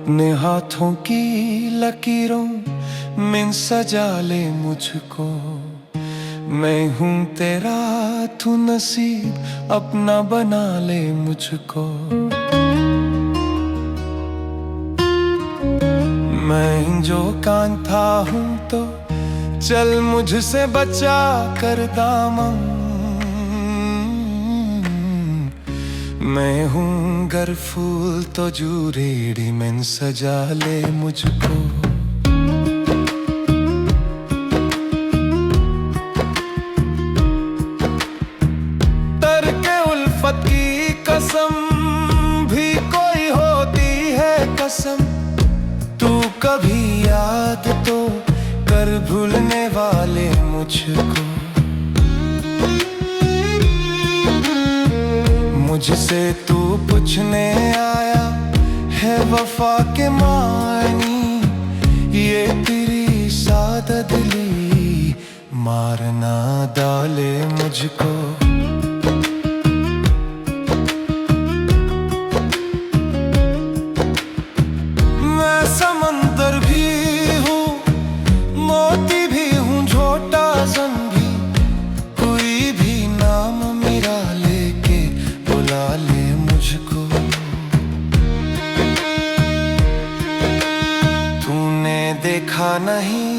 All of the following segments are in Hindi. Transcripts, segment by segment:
अपने हाथों की लकीरों में सजा ले मुझको। मैं हूँ तेरा, तू नसीब अपना बना ले मुझको। मैं जो कांधा हूँ तो चल मुझसे बचा कर दामन। मैं हूँ गर फूल तो जू रेड़ी में सजा ले मुझको। तरके उल्फत की कसम भी कोई होती है कसम। तू कभी याद तो कर भूलने वाले मुझको। मुझसे तू पूछने आया है वफा के मानी। ये तेरी सादा दिली मारना डाले मुझको। मैं समंदर भी हूँ, मोती भी हूँ, छोटा सन भी। कोई भी नाम मेरा लेके बुला ले मुझको। तूने देखा नहीं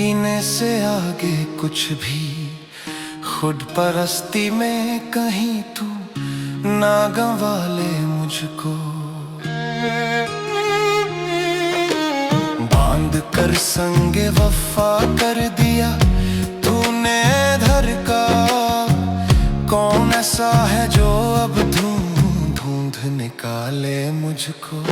इन्हें से आगे कुछ भी। खुद परस्ती में कहीं तू ना गंवा ले मुझको। बांध कर संगे वफा कर दिया तूने धर का। कौन ऐसा है जो अब ढूंढ निकाले मुझको।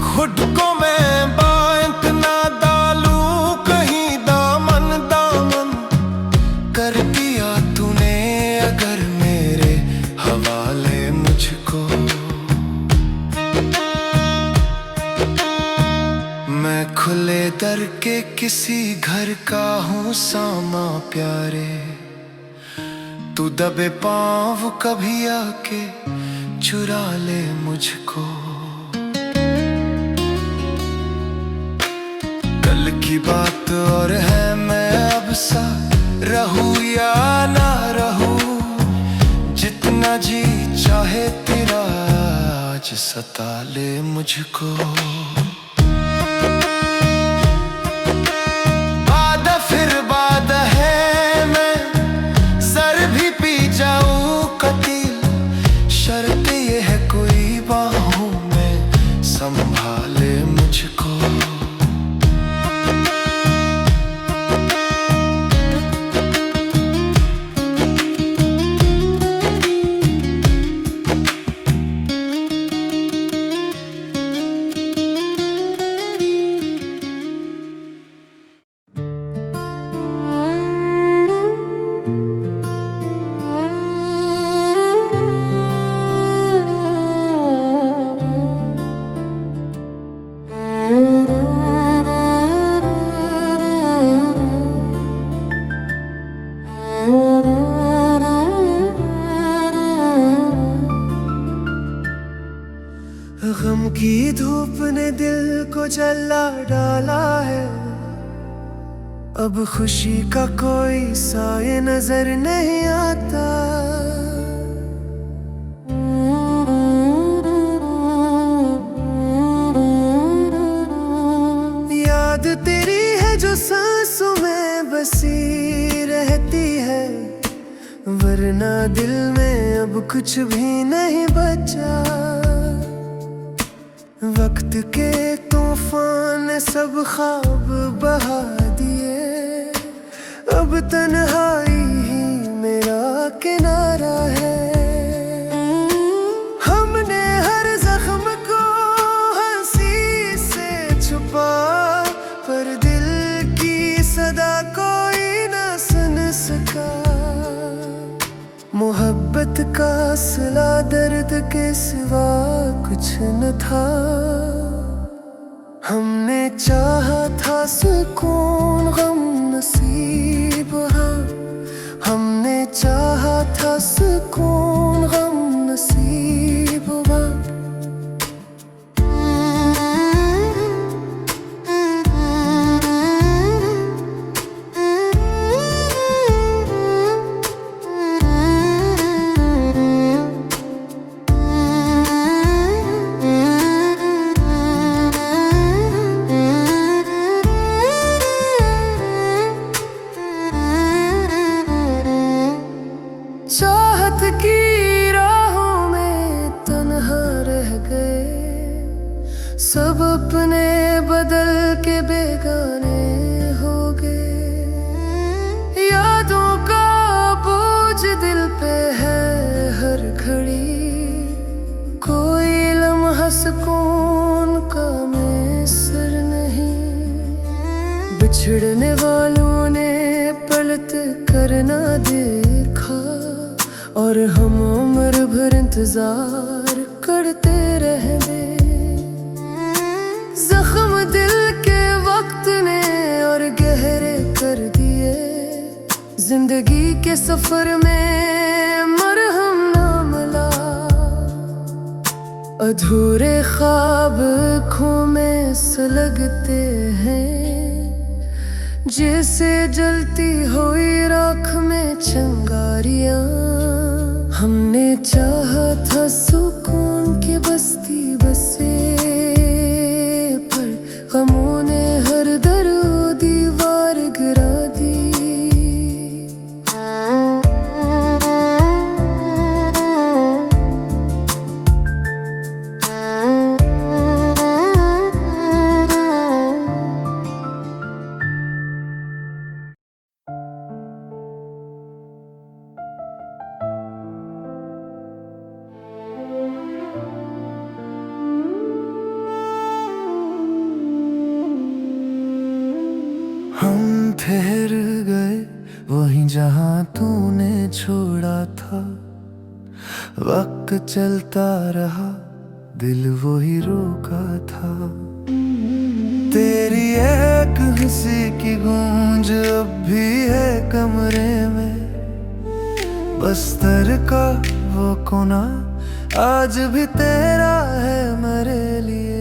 खुद को मैं बांट ना डालूं कहीं दामन दामन। कर दिया तूने अगर मेरे हवाले मुझको। मैं खुले दर के किसी घर का हूँ सामा प्यारे। तू दबे पाँव कभी आके चुरा ले मुझको। कल की बात और है मैं अब सा रहूं या ना रहूं। जितना जी चाहे तेरा आज सता ले मुझको। वादा फिर वादा है मैं सर भी पी जाऊं कतील। शर्त ये है कोई बाहों में संभाले मुझको। गम की धूप ने दिल को जला डाला है। अब खुशी का कोई साए नजर नहीं आता। याद तेरी है जो सांसों में बसी रहती है। वरना दिल में अब कुछ भी नहीं बचा। वक्त के तूफान ने सब ख्वाब बहा दिए। अब तन्हाई ही मेरा किनारा है। हमने हर जख्म को हंसी से छुपा। पर दिल की सदा कोई न सुन सका। मोहब्बत का सिला दर्द के सिवा कुछ न था। हमने चाहा था सुकून गम नसीब। हाँ हम था सुकून गम नसीब हुआ। चाहत की राहों में तन्हा रह गए, सब अपने बदल के बेगाने हो गए। यादों का बोझ दिल पे है हर घड़ी, कोई लम्हा सुकून का मैसर नहीं। बिछड़ने वालों ने पलट कर ना देखा, और हम उम्र भर इंतजार करते रह गए। जख्म दिल के वक्त ने और गहरे कर दिए, जिंदगी के सफर में मरहम ना मिला। अधूरे ख्वाब आँखों में सुलगते हैं, जैसे जलती हुई राख में चिंगारियां। हमने चाहा था सुकून की बस्ती बसे, पर गमों ने हर दर दीवार गिरा दी। हम ठहर गए वहीं जहां तूने छोड़ा था। वक्त चलता रहा, दिल वही रोका था। तेरी एक हंसी की गूंज अब भी है कमरे में, बस्तर का वो कोना आज भी तेरा है मेरे लिए।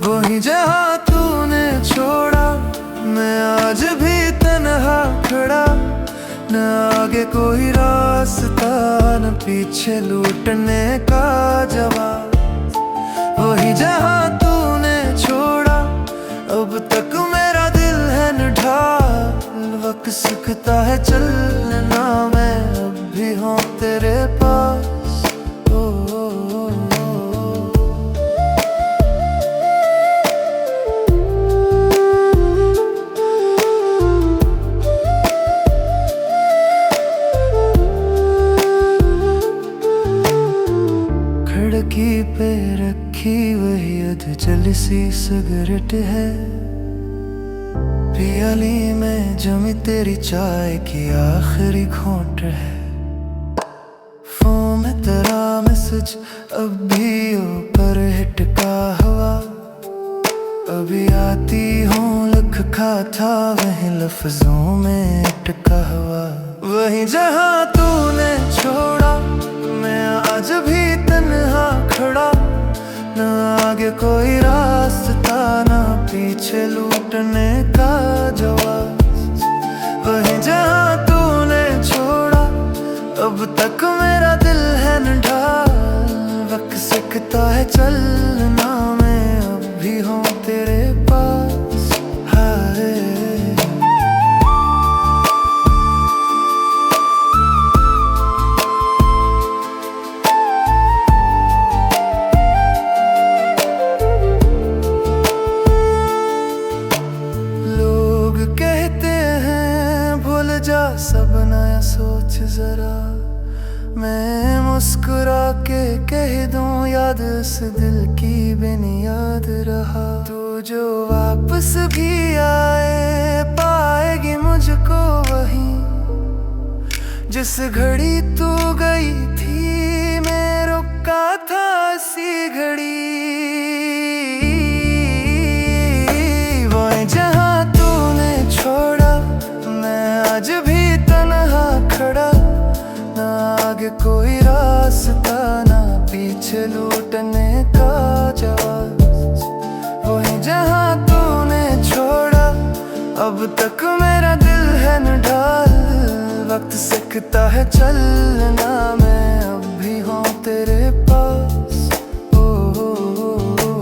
वहीं जहां तूने छोड़ा, मैं आज भी तन्हा खड़ा। न आगे कोई रास्ता, न पीछे लूटने का जवाब। वहीं जहां तूने छोड़ा, अब तक मेरा दिल है निढाल। वक्त सीखता है चलना, मैं अब भी हूँ तेरे पास। खिड़की पे रखी वही अधजल सी सिगरेट है, पियाली में जमी तेरी चाय की आखिरी घोंट है। फोन में तेरा मैसेज अब भी ऊपर हिटका हुआ, अभी आती हूँ लिख खा था वही लफ्जों में अटका हुआ। वहीं जहाँ तूने छोड़ा, मैं आज भी तन्हा खड़ा। न आगे कोई रास्ता, न पीछे लूटने का जवाब। वहीं जहाँ तूने छोड़ा, अब तक मेरा दिल है निढाल। वक्त सीखता है चलना, मैं अब भी हूँ तेरे पास। हाय सब नया सोच जरा, मैं मुस्कुरा के कह दूं याद उस दिल की बेनियाद रहा। तू जो वापस भी आए, पाएगी मुझको वहीं जिस घड़ी तू गई थी। मैं रुका था इसी घड़ी, वहीं जहाँ तूने छोड़ा, मैं आज भी आगे कोई रास्ता ना, पीछे लूटने का जवाब। वहीं जहाँ तूने छोड़ा अब तक मेरा दिल है न ढाल। वक्त सिखता है चलना, मैं अब भी हूँ तेरे पास। ओ, ओ, ओ, ओ।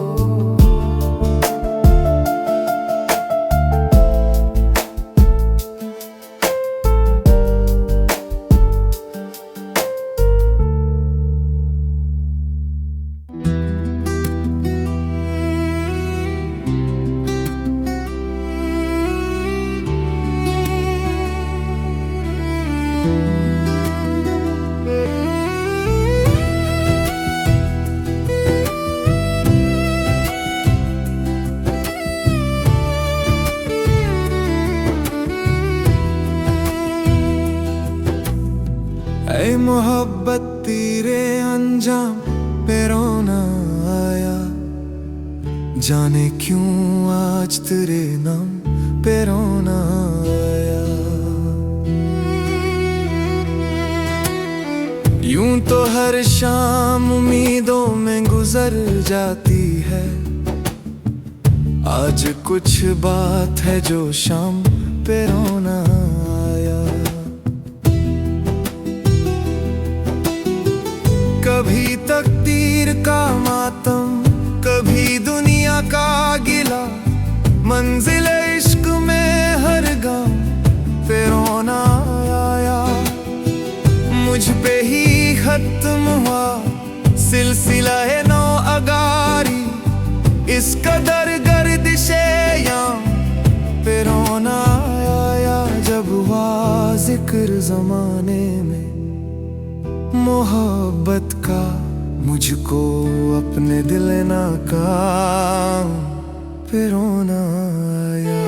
ऐ मोहब्बत तेरे अंजाम पे रोना आया, जाने क्यों आज तेरे नाम पे रोना आया। यूं तो हर शाम उम्मीदों में गुजर जाती है, आज कुछ बात है जो शाम पे रोना आया। कभी तकदीर का मातम, कभी दुनिया का गिला, मंजिल इश्क में हर गाँव पे रोना आया। मुझ पे ही खत्म हुआ सिलसिला है नौ अगारी, इस कदर गर्दिशे याम पे रोना आया। जब हुआ जिक्र जमाने में मोहब्बत का, मुझको अपने दिल ना काम पे रोना आया।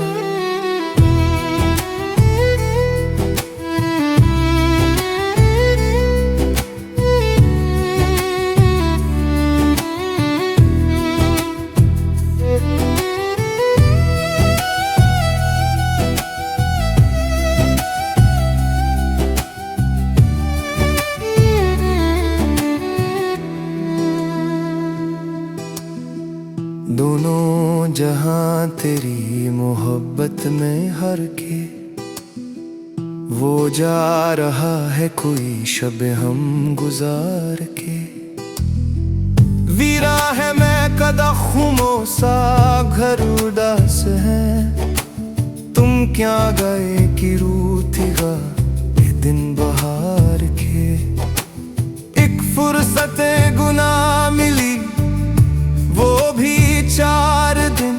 दोनों जहां तेरी मोहब्बत में हर के, वो जा रहा है कोई शब हम गुजार के। वीरा है मैं कदा खुमो सा घर उदास है, तुम क्या गए कि रूठेगा ये दिन बहार के। एक फुर्सत गुनाह मिली वो भी 4 दिन,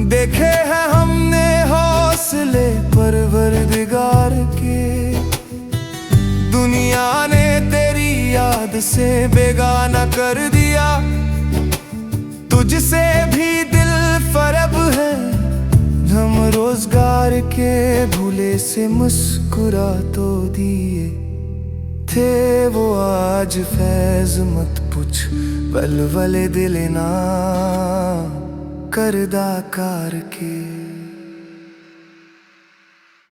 देखे हैं हमने हौसले परवरदिगार के। दुनिया ने तेरी याद से बेगाना कर दिया, तुझसे भी दिल फरब है हम रोजगार के। भूले से मुस्कुरा तो दिए थे वो आज फैज मत पूछ, वलवले दिल ना करदा कार के।